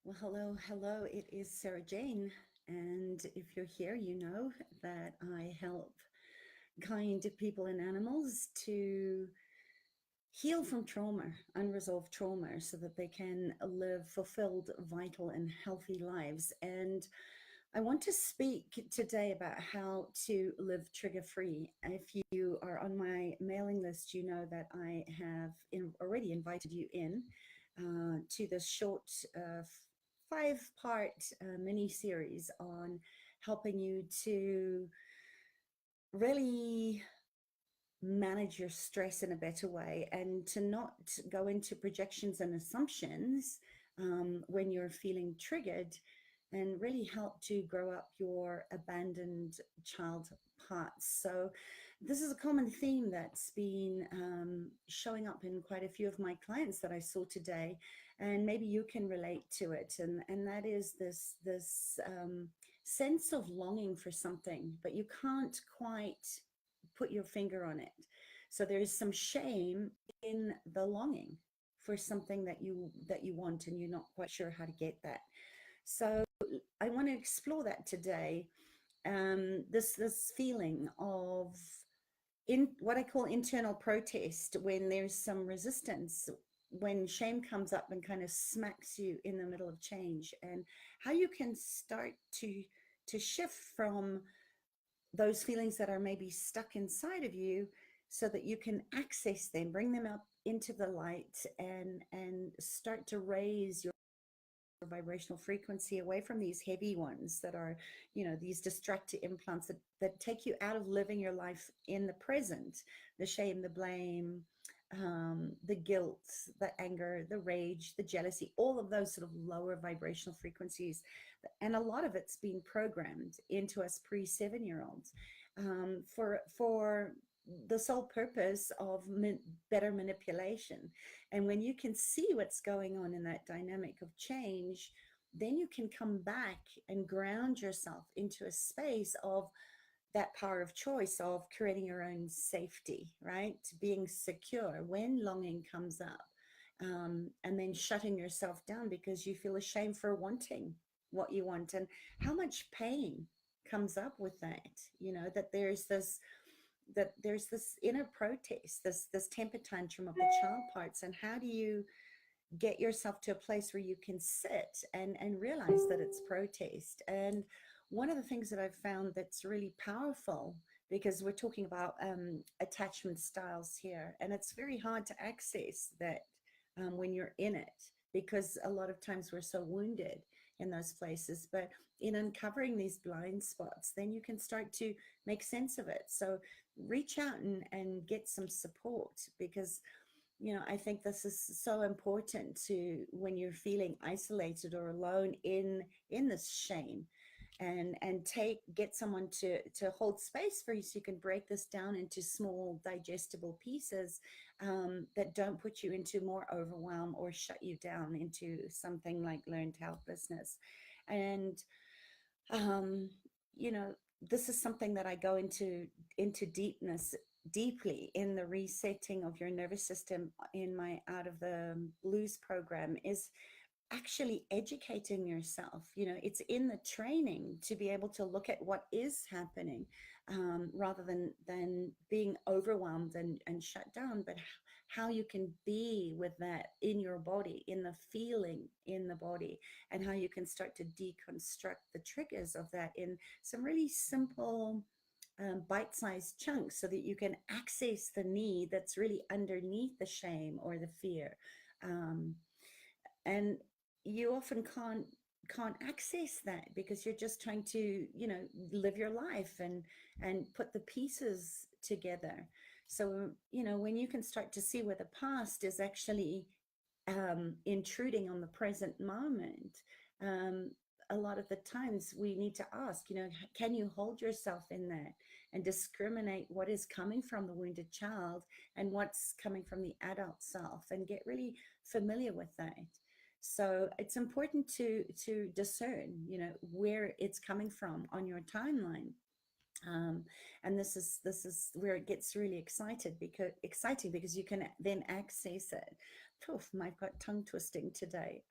Well, hello, hello. It is Sarah Jane. And if you're here, you know that I help kind people and animals to heal from trauma, unresolved trauma, so that they can live fulfilled, vital, and healthy lives. And I want to speak today about how to live trigger free. If you are on my mailing list, you know that I have already invited you in to this short 5-part mini series on helping you to really manage your stress in a better way and to not go into projections and assumptions when you're feeling triggered, and really help to grow up your abandoned child parts. So this is a common theme that's been showing up in quite a few of my clients that I saw today, and maybe you can relate to it. And that is this sense of longing for something, but you can't quite put your finger on it. So there is some shame in the longing for something that you want, and you're not quite sure how to get that. So I want to explore that today. This feeling of in what I call internal protest, when there's some resistance, when shame comes up and kind of smacks you in the middle of change, and how you can start to shift from those feelings that are maybe stuck inside of you, so that you can access them, bring them up into the light, and start to raise your vibrational frequency away from these heavy ones that are, these distracted implants that take you out of living your life in the present. The shame, the blame, the guilt, the anger, the rage, the jealousy, all of those sort of lower vibrational frequencies. And a lot of it's been programmed into us pre-7-year-olds, for the sole purpose of better manipulation. And when you can see what's going on in that dynamic of change, then you can come back and ground yourself into a space of that power of choice, of creating your own safety, right? Being secure when longing comes up, and then shutting yourself down because you feel ashamed for wanting what you want. And how much pain comes up with that, that there's this inner protest, this temper tantrum of the child parts. And how do you get yourself to a place where you can sit and realize that it's protest? And one of the things that I've found that's really powerful, because we're talking about attachment styles here, and it's very hard to access that when you're in it, because a lot of times we're so wounded in those places. But in uncovering these blind spots, then you can start to make sense of it. So reach out and get some support, because I think this is so important, to when you're feeling isolated or alone in this shame, and get someone to hold space for you, so you can break this down into small digestible pieces, that don't put you into more overwhelm or shut you down into something like learned helplessness. And um, you know, this is something that I go into deeply in the resetting of your nervous system in my Out of the Blues program, is actually educating yourself. It's in the training to be able to look at what is happening, rather than being overwhelmed and shut down, but how you can be with that in your body, in the feeling in the body, and how you can start to deconstruct the triggers of that in some really simple, bite-sized chunks, so that you can access the need that's really underneath the shame or the fear. And you often can't access that because you're just trying to live your life and put the pieces together. So when you can start to see where the past is actually intruding on the present moment, um, a lot of the times we need to ask, can you hold yourself in that and discriminate what is coming from the wounded child and what's coming from the adult self, and get really familiar with that. So it's important to discern, where it's coming from on your timeline. Um, and this is where it gets really exciting, because you can then access it. Poof, I've got tongue twisting today.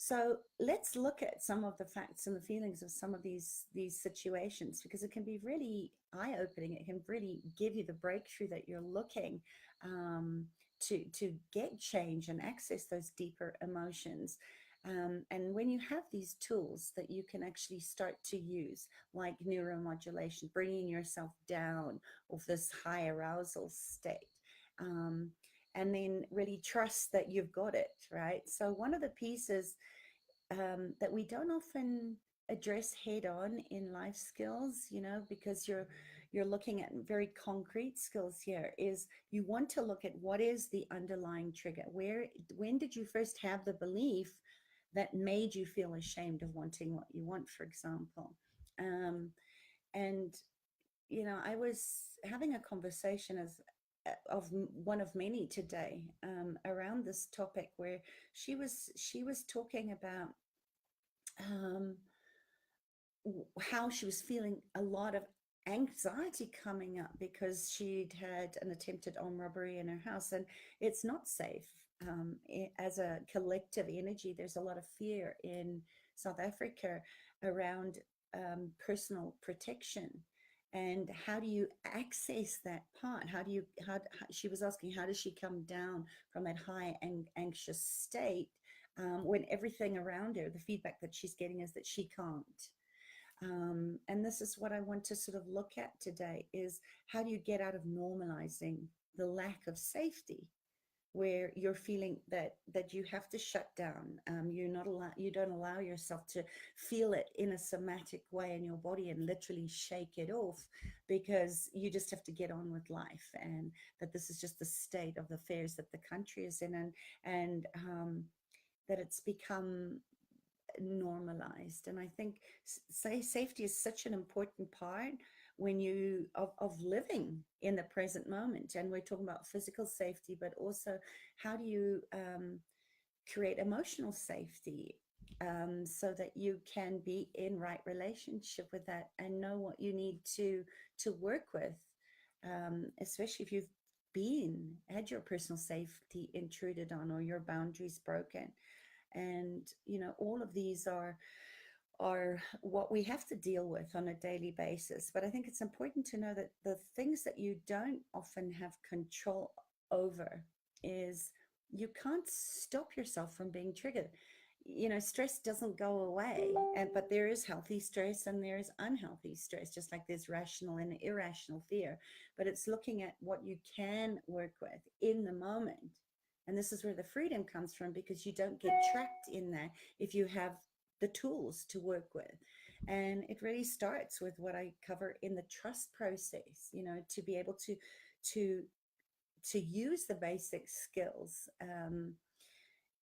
So let's look at some of the facts and the feelings of some of these situations, because it can be really eye-opening. It can really give you the breakthrough that you're looking to get change and access those deeper emotions. And when you have these tools that you can actually start to use, like neuromodulation, bringing yourself down of this high arousal state, and then really trust that you've got it, right? So one of the pieces that we don't often address head on in life skills, because you're looking at very concrete skills here, is you want to look at what is the underlying trigger. When did you first have the belief that made you feel ashamed of wanting what you want, for example? And I was having a conversation of one of many today, around this topic, where she was talking about um, how she was feeling a lot of anxiety coming up because she'd had an attempted armed robbery in her house, and it's not safe. As a collective energy, there's a lot of fear in South Africa around personal protection. And how do you access that part? She was asking, how does she come down from that high and anxious state, when everything around her, the feedback that she's getting is that she can't. And this is what I want to sort of look at today, is how do you get out of normalizing the lack of safety, where you're feeling that you have to shut down. You don't allow yourself to feel it in a somatic way in your body and literally shake it off, because you just have to get on with life, and that this is just the state of the affairs that the country is in, and that it's become normalized. And I think safety is such an important part when of living in the present moment. And we're talking about physical safety, but also how do you create emotional safety, so that you can be in right relationship with that and know what you need to work with, especially if you've had your personal safety intruded on or your boundaries broken. And all of these are what we have to deal with on a daily basis. But I think it's important to know that the things that you don't often have control over is you can't stop yourself from being triggered. Stress doesn't go away, but there is healthy stress and there is unhealthy stress, just like there's rational and irrational fear. But it's looking at what you can work with in the moment. And this is where the freedom comes from, because you don't get trapped in that if you have the tools to work with. And it really starts with what I cover in the trust process, to be able to use the basic skills,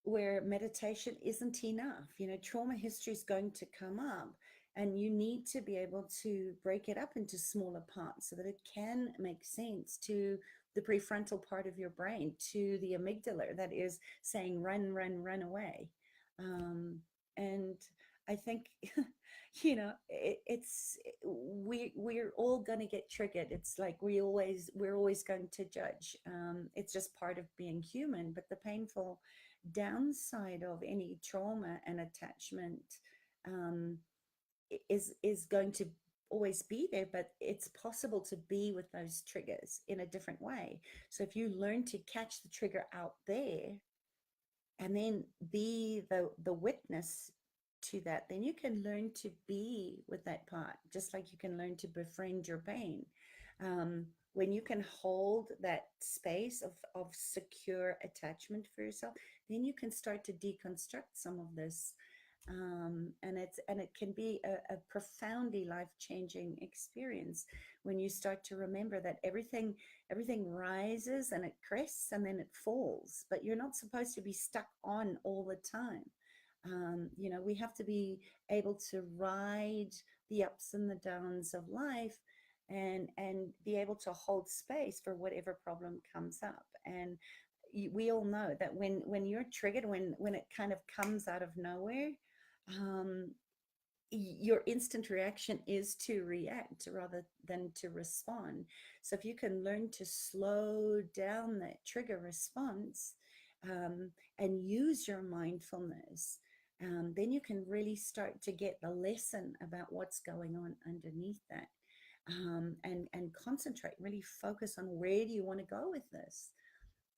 where meditation isn't enough. Trauma history is going to come up, and you need to be able to break it up into smaller parts so that it can make sense to the prefrontal part of your brain, to the amygdala that is saying run, run, run away. And I think we're all going to get triggered. It's like we're always going to judge. It's just part of being human. But the painful downside of any trauma and attachment, is going to always be there, but it's possible to be with those triggers in a different way. So if you learn to catch the trigger out there and then be the witness to that, then you can learn to be with that part, just like you can learn to befriend your pain. When you can hold that space of secure attachment for yourself, then you can start to deconstruct some of this. And it can be a profoundly life-changing experience when you start to remember that everything rises and it crests and then it falls, but you're not supposed to be stuck on all the time. We have to be able to ride the ups and the downs of life, and be able to hold space for whatever problem comes up. And we all know that when you're triggered, when it kind of comes out of nowhere, your instant reaction is to react rather than to respond. So if you can learn to slow down that trigger response, and use your mindfulness, then you can really start to get the lesson about what's going on underneath that. And concentrate, really focus on where do you want to go with this.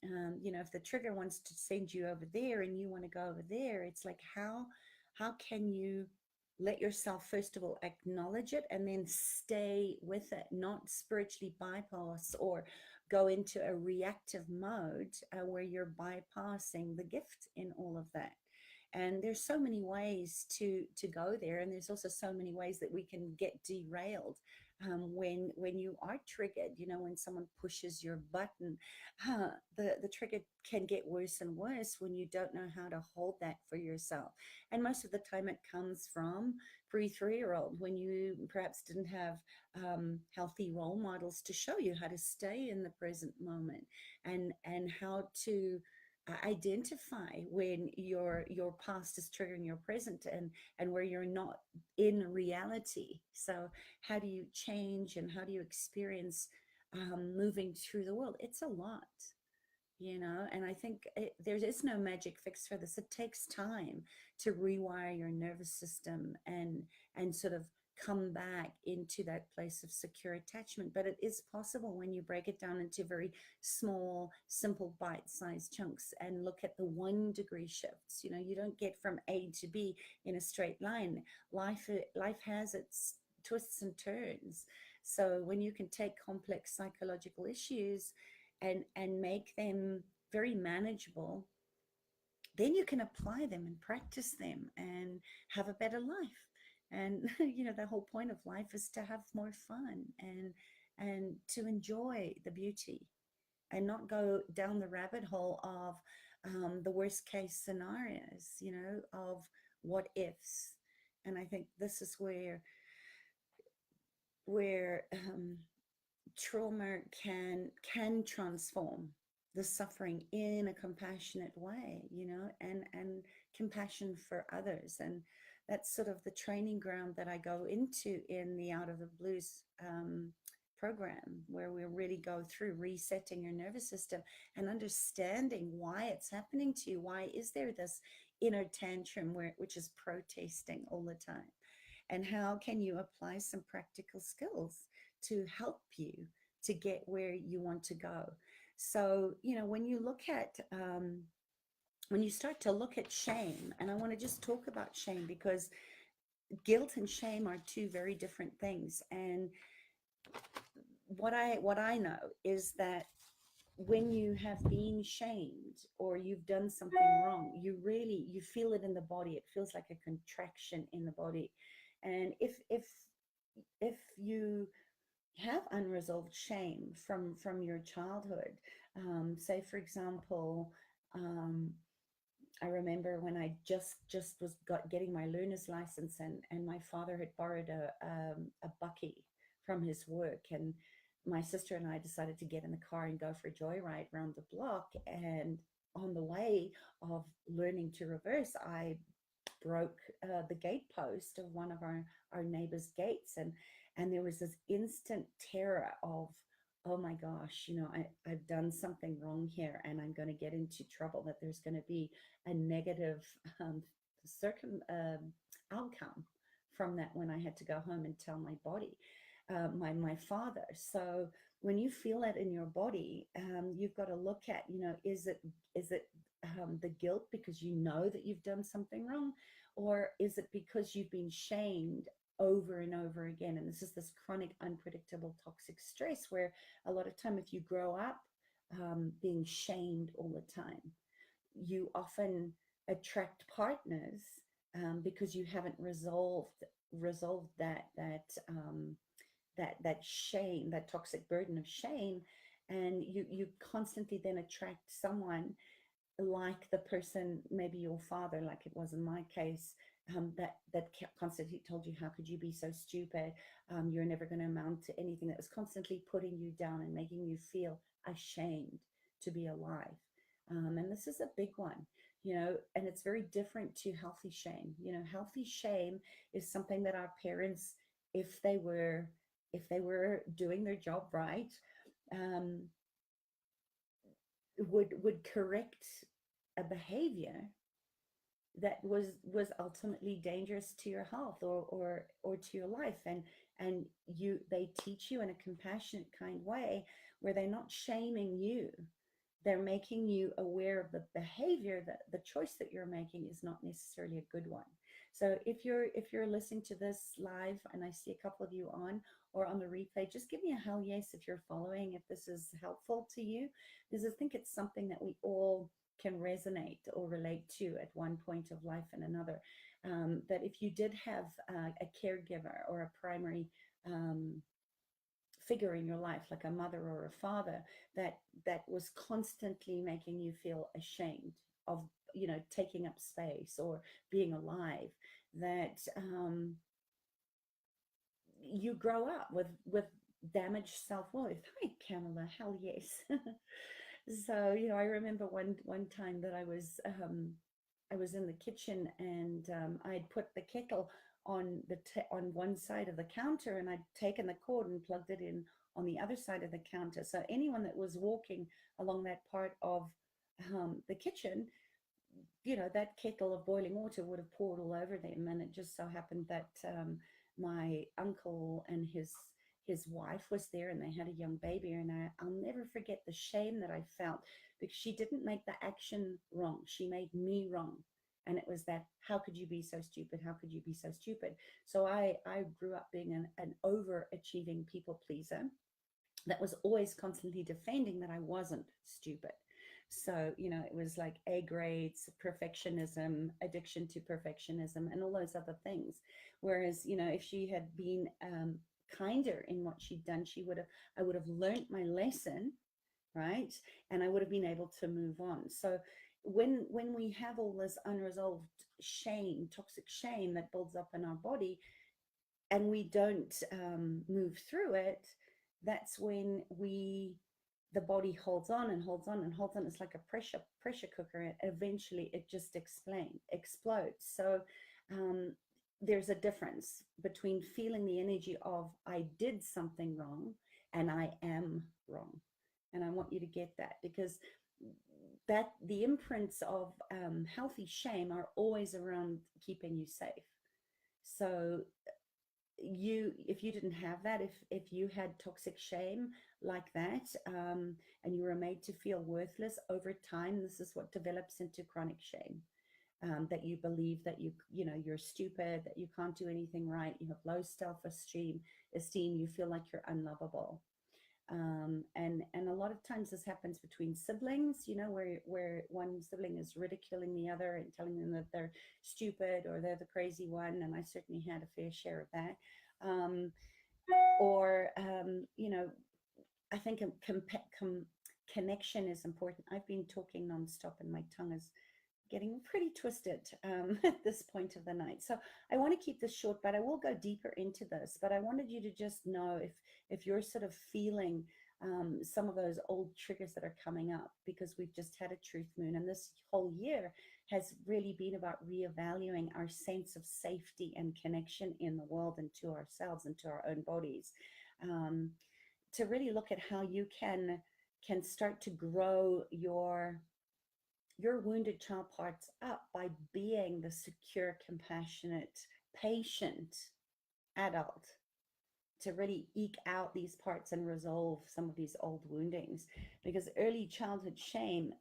If the trigger wants to send you over there and you want to go over there, it's like how can you let yourself first of all acknowledge it and then stay with it, not spiritually bypass or go into a reactive mode where you're bypassing the gift in all of that. And there's so many ways to go there, and there's also so many ways that we can get derailed when you are triggered. When someone pushes your button, the trigger can get worse and worse when you don't know how to hold that for yourself. And most of the time it comes from pre-3-year-old, when you perhaps didn't have healthy role models to show you how to stay in the present moment, and how to identify when your past is triggering your present, and where you're not in reality. So how do you change, and how do you experience moving through the world? It's a lot, and I think there is no magic fix for this. It takes time to rewire your nervous system and sort of come back into that place of secure attachment. But it is possible when you break it down into very small, simple, bite-sized chunks and look at the 1-degree shifts. You don't get from A to B in a straight line. Life has its twists and turns. So when you can take complex psychological issues and make them very manageable, then you can apply them and practice them and have a better life. And the whole point of life is to have more fun and to enjoy the beauty, and not go down the rabbit hole of the worst case scenarios, of what ifs. And I think this is where trauma can transform the suffering in a compassionate way, and compassion for others. And that's sort of the training ground that I go into in the Out of the Blues program, where we really go through resetting your nervous system and understanding why it's happening to you. Why is there this inner tantrum which is protesting all the time? And how can you apply some practical skills to help you to get where you want to go? So, when you look at, when you start to look at shame, and I want to just talk about shame because guilt and shame are two very different things. And what I know is that when you have been shamed or you've done something wrong, you feel it in the body. It feels like a contraction in the body. And if you have unresolved shame from your childhood, say for example, I remember when I just was getting my learner's license, and my father had borrowed a bucky from his work, and my sister and I decided to get in the car and go for a joyride around the block. And on the way of learning to reverse, I broke the gate post of one of our neighbor's gates, and there was this instant terror of, oh my gosh, I've done something wrong here, and I'm going to get into trouble, that there's going to be a negative outcome from that when I had to go home and tell my body, my father. So when you feel that in your body, you've got to look at, is it the guilt because you know that you've done something wrong, or is it because you've been shamed over and over again? And this is this chronic, unpredictable, toxic stress, where a lot of time, if you grow up being shamed all the time, you often attract partners because you haven't resolved that shame, that toxic burden of shame. And you constantly then attract someone like the person, maybe your father, like it was in my case, that constantly told you, how could you be so stupid? You're never going to amount to anything. That was constantly putting you down and making you feel ashamed to be alive. And this is a big one, and it's very different to healthy shame. Healthy shame is something that our parents, if they were doing their job right, would correct a behavior that was ultimately dangerous to your health, or to your life. And they teach you in a compassionate kind way, where they're not shaming you, they're making you aware of the behavior, that the choice that you're making is not necessarily a good one. So if you're listening to this live, and I see a couple of you on or on the replay, just give me a hell yes if you're following, if this is helpful to you, because I think it's something that we all can resonate or relate to at one point of life and another. That if you did have a caregiver or a primary um, figure in your life, like a mother or a father, that was constantly making you feel ashamed of, taking up space or being alive, that you grow up with damaged self-worth. Hi, Camilla. Hell yes. So, I remember one time that I was in the kitchen, and I'd put the kettle on one side of the counter, and I'd taken the cord and plugged it in on the other side of the counter. So anyone that was walking along that part of the kitchen, that kettle of boiling water would have poured all over them. And it just so happened that my uncle and his wife was there, and they had a young baby. And I'll never forget the shame that I felt, because she didn't make the action wrong. She made me wrong. And it was that, how could you be so stupid? How could you be so stupid? So I grew up being an overachieving people pleaser that was always constantly defending that I wasn't stupid. So, it was like A grades, perfectionism, addiction to perfectionism, and all those other things. Whereas, if she had been kinder in what she'd done, I would have learned my lesson, right? And I would have been able to move on. So when we have all this unresolved shame, toxic shame that builds up in our body, and we don't move through it, that's when the body holds on and holds on and holds on. It's like a pressure cooker, and eventually it just explodes. So there's a difference between feeling the energy of I did something wrong and I am wrong. And I want you to get that, because that the imprints of healthy shame are always around keeping you safe. So if you didn't have that, if you had toxic shame like that, and you were made to feel worthless, over time this is what develops into chronic shame, that you believe that you're stupid, that you can't do anything right, you have low self-esteem, you feel like you're unlovable. And a lot of times this happens between siblings, where one sibling is ridiculing the other and telling them that they're stupid or they're the crazy one. And I certainly had a fair share of that. Or I think connection is important. I've been talking nonstop and my tongue is getting pretty twisted at this point of the night. So I want to keep this short, but I will go deeper into this. But I wanted you to just know if you're sort of feeling some of those old triggers that are coming up, because we've just had a truth moon, and this whole year has really been about reevaluating our sense of safety and connection in the world and to ourselves and to our own bodies, to really look at how you can start to grow your wounded child parts up by being the secure, compassionate, patient adult, to really eke out these parts and resolve some of these old woundings. Because early childhood shame,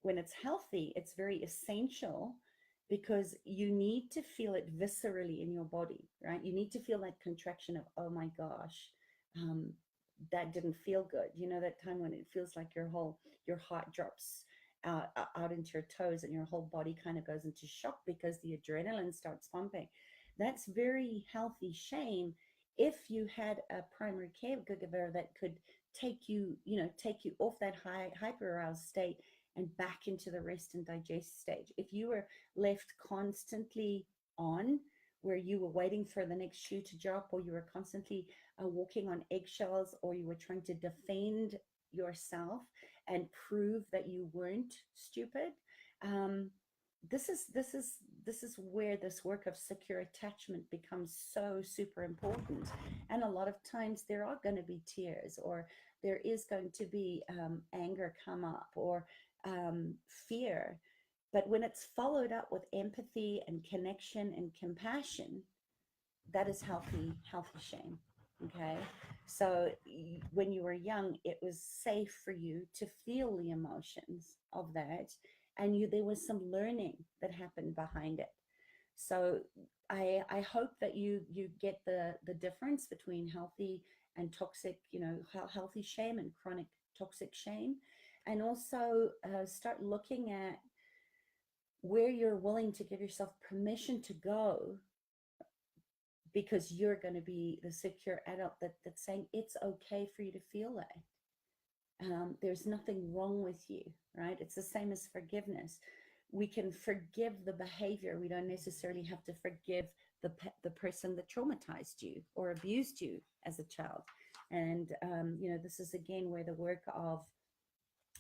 when it's healthy, it's very essential, because you need to feel it viscerally in your body, right? You need to feel that contraction of, oh my gosh, that didn't feel good. That time when it feels like your heart drops out into your toes and your whole body kind of goes into shock because the adrenaline starts pumping. That's very healthy shame. If you had a primary caregiver that could take you off that hyper aroused state and back into the rest and digest stage. If you were left constantly on, where you were waiting for the next shoe to drop, or you were constantly walking on eggshells, or you were trying to defend yourself and prove that you weren't stupid, this is where this work of secure attachment becomes so super important. And a lot of times there are going to be tears, or there is going to be anger come up, or fear. But when it's followed up with empathy and connection and compassion, that is healthy shame. Okay. So when you were young, it was safe for you to feel the emotions of that, and there was some learning that happened behind it. So I hope that you get the difference between healthy and toxic, healthy shame and chronic toxic shame, and also start looking at where you're willing to give yourself permission to go, because you're going to be the secure adult that's saying it's okay for you to feel that. There's nothing wrong with you, right? It's the same as forgiveness. We can forgive the behavior. We don't necessarily have to forgive the person that traumatized you or abused you as a child. And this is again where the work of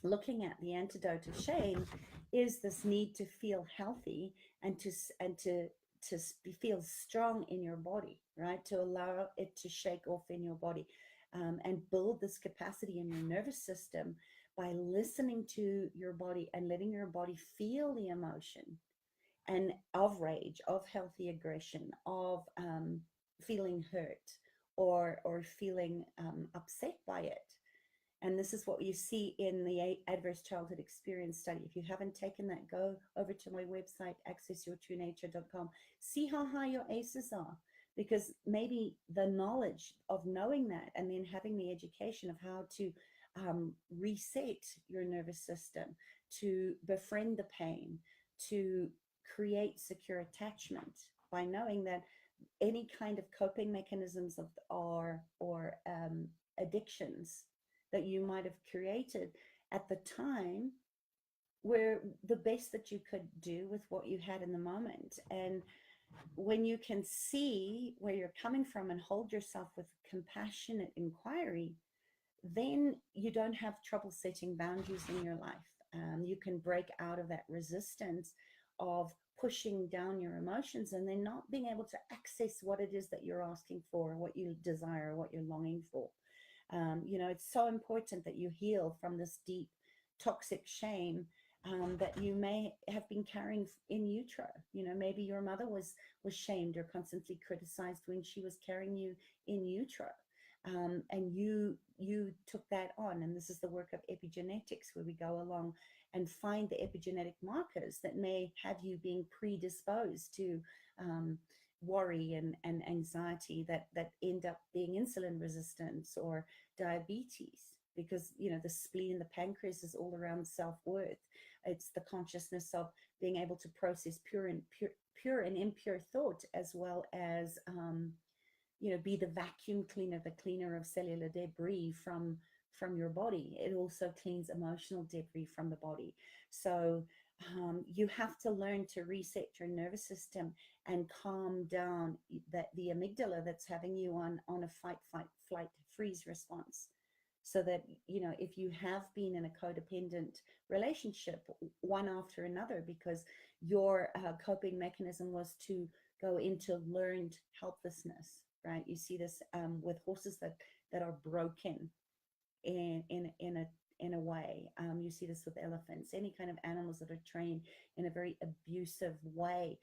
looking at the antidote of shame is this need to feel healthy, and to feel strong in your body, right? To allow it to shake off in your body, and build this capacity in your nervous system by listening to your body and letting your body feel the emotion and of rage, of healthy aggression, of feeling hurt, or feeling upset by it. And this is what you see in the adverse childhood experience study. If you haven't taken that, go over to my website, accessyourtruenature.com. See how high your ACEs are, because maybe the knowledge of knowing that, and then having the education of how to reset your nervous system, to befriend the pain, to create secure attachment by knowing that any kind of coping mechanisms of or addictions that you might have created at the time were the best that you could do with what you had in the moment. And when you can see where you're coming from and hold yourself with compassionate inquiry, then you don't have trouble setting boundaries in your life. You can break out of that resistance of pushing down your emotions and then not being able to access what it is that you're asking for, what you desire, what you're longing for. It's so important that you heal from this deep toxic shame that you may have been carrying in utero. Maybe your mother was shamed or constantly criticized when she was carrying you in utero. And you took that on. And this is the work of epigenetics, where we go along and find the epigenetic markers that may have you being predisposed to worry and anxiety that end up being insulin resistance or diabetes, because the spleen, the pancreas is all around self-worth. It's the consciousness of being able to process pure and impure thought, as well as be the vacuum cleaner, the cleaner of cellular debris from your body. It also cleans emotional debris from the body. So you have to learn to reset your nervous system and calm down the amygdala that's having you on a fight, flight, freeze response. So that, if you have been in a codependent relationship, one after another, because your coping mechanism was to go into learned helplessness, right? You see this with horses that are broken in a way. You see this with elephants, any kind of animals that are trained in a very abusive way.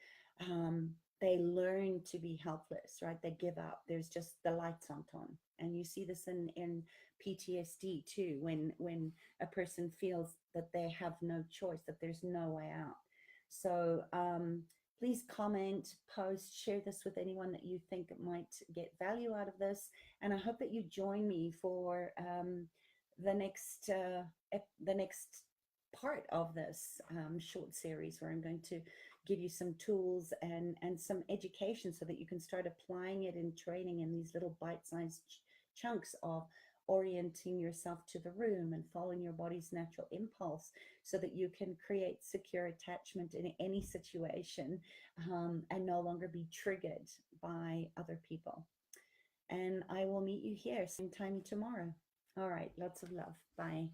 They learn to be helpless, right? They give up. There's just the lights aren't on. And you see this in PTSD too, when a person feels that they have no choice, that there's no way out. So please comment, post, share this with anyone that you think might get value out of this. And I hope that you join me for the next part of this short series, where I'm going to give you some tools and some education so that you can start applying it in training in these little bite-sized chunks of orienting yourself to the room and following your body's natural impulse, so that you can create secure attachment in any situation and no longer be triggered by other people. And I will meet you here same time tomorrow. All right, lots of love. Bye.